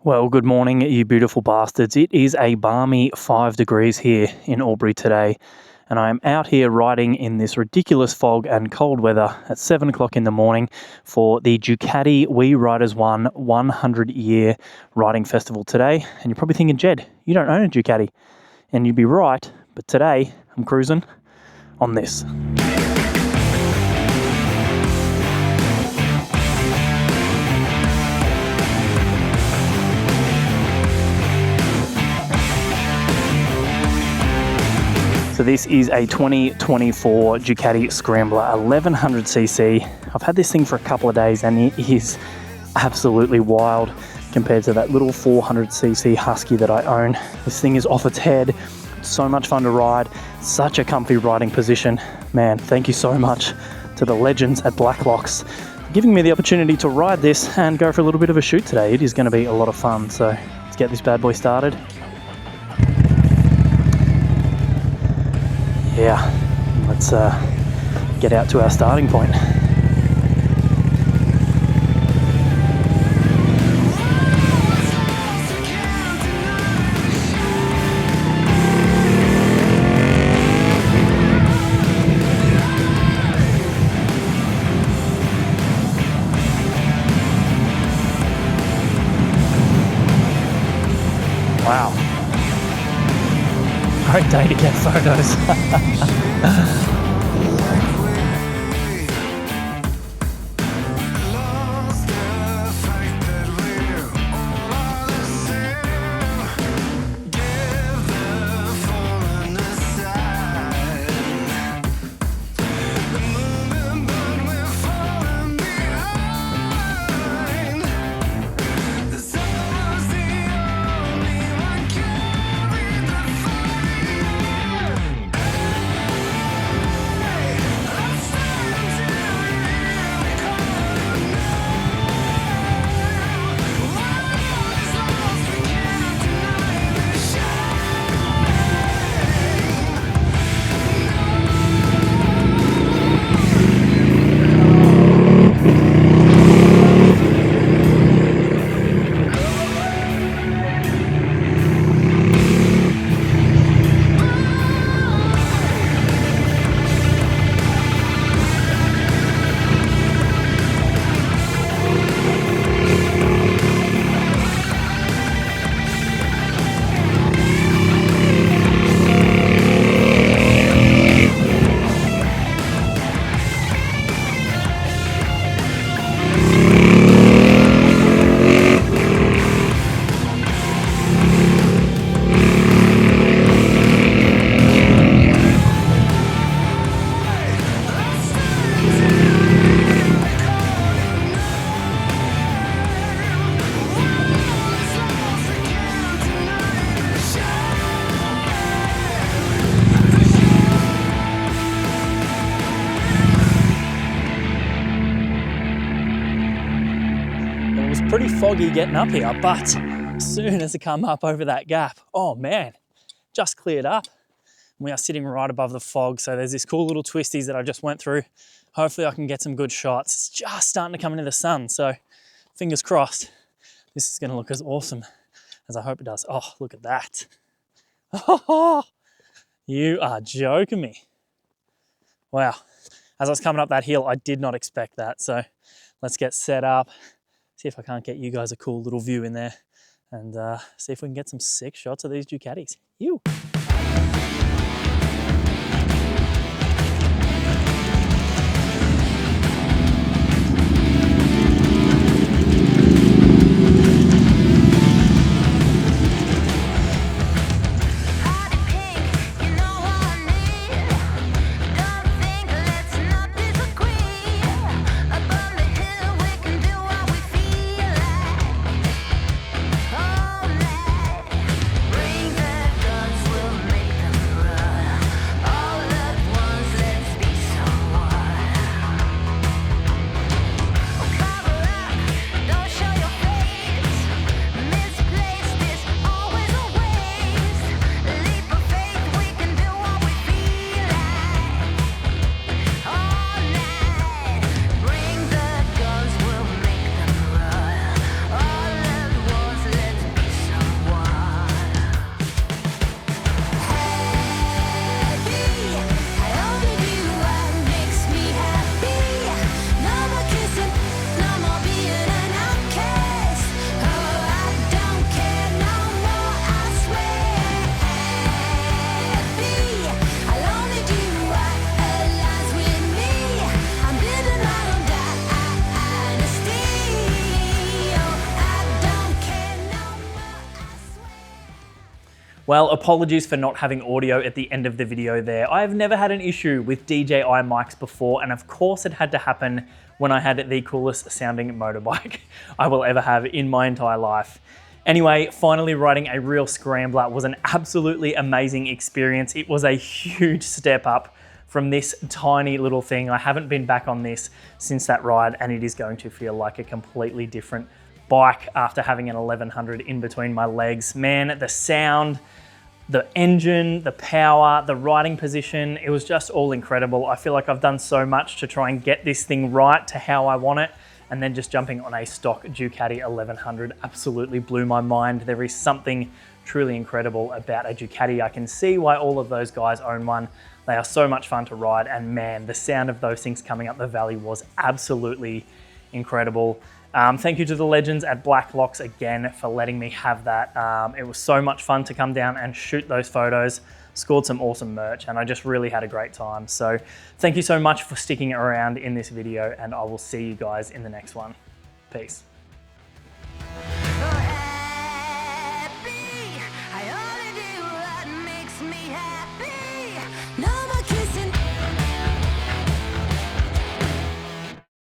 Well, good morning, you beautiful bastards. It is a balmy 5 degrees here in Albury today, and I am out here riding in this ridiculous fog and cold weather at 7 o'clock in the morning for the Ducati We Riders One 100-year riding festival today. And you're probably thinking, Jed, you don't own a Ducati. And you'd be right, but today I'm cruising on this. So this is a 2024 Ducati Scrambler 1100cc. I've had this thing for a couple of days and it is absolutely wild compared to that little 400cc Husky that I own. This thing is off its head. It's so much fun to ride. Such a comfy riding position. Man, thank you so much to the legends at Blacklocks for giving me the opportunity to ride this and go for a little bit of a shoot today. It is going to be a lot of fun. So let's get this bad boy started. Yeah, let's get out to our starting point. Wow. Great day to get photos. It was pretty foggy getting up here, but as soon as I come up over that gap, oh man, just cleared up. We are sitting right above the fog, so there's this cool little twisties that I just went through. Hopefully I can get some good shots. It's just starting to come into the sun, so fingers crossed this is going to look as awesome as I hope it does. Oh, look at that. Oh, you are joking me. Wow. As I was coming up that hill, I did not expect that, so let's get set up. See if I can't get you guys a cool little view in there and see if we can get some sick shots of these Ducatis. Ew. Bring back guns, we'll Well, apologies for not having audio at the end of the video there. I've never had an issue with DJI mics before, and of course it had to happen when I had the coolest sounding motorbike I will ever have in my entire life. Anyway, finally riding a real Scrambler was an absolutely amazing experience. It was a huge step up from this tiny little thing. I haven't been back on this since that ride, and it is going to feel like a completely different bike after having an 1100 in between my legs. Man, the sound, the engine, the power, the riding position, it was just all incredible. I feel like I've done so much to try and get this thing right to how I want it, and then just jumping on a stock Ducati 1100 absolutely blew my mind. There is something truly incredible about a Ducati. I can see why all of those guys own one. They are so much fun to ride, and man, the sound of those things coming up the valley was absolutely incredible. Thank you to the legends at Black Locks again for letting me have that. It was so much fun to come down and shoot those photos, scored some awesome merch, and I just really had a great time. So thank you so much for sticking around in this video, and I will see you guys in the next one. Peace.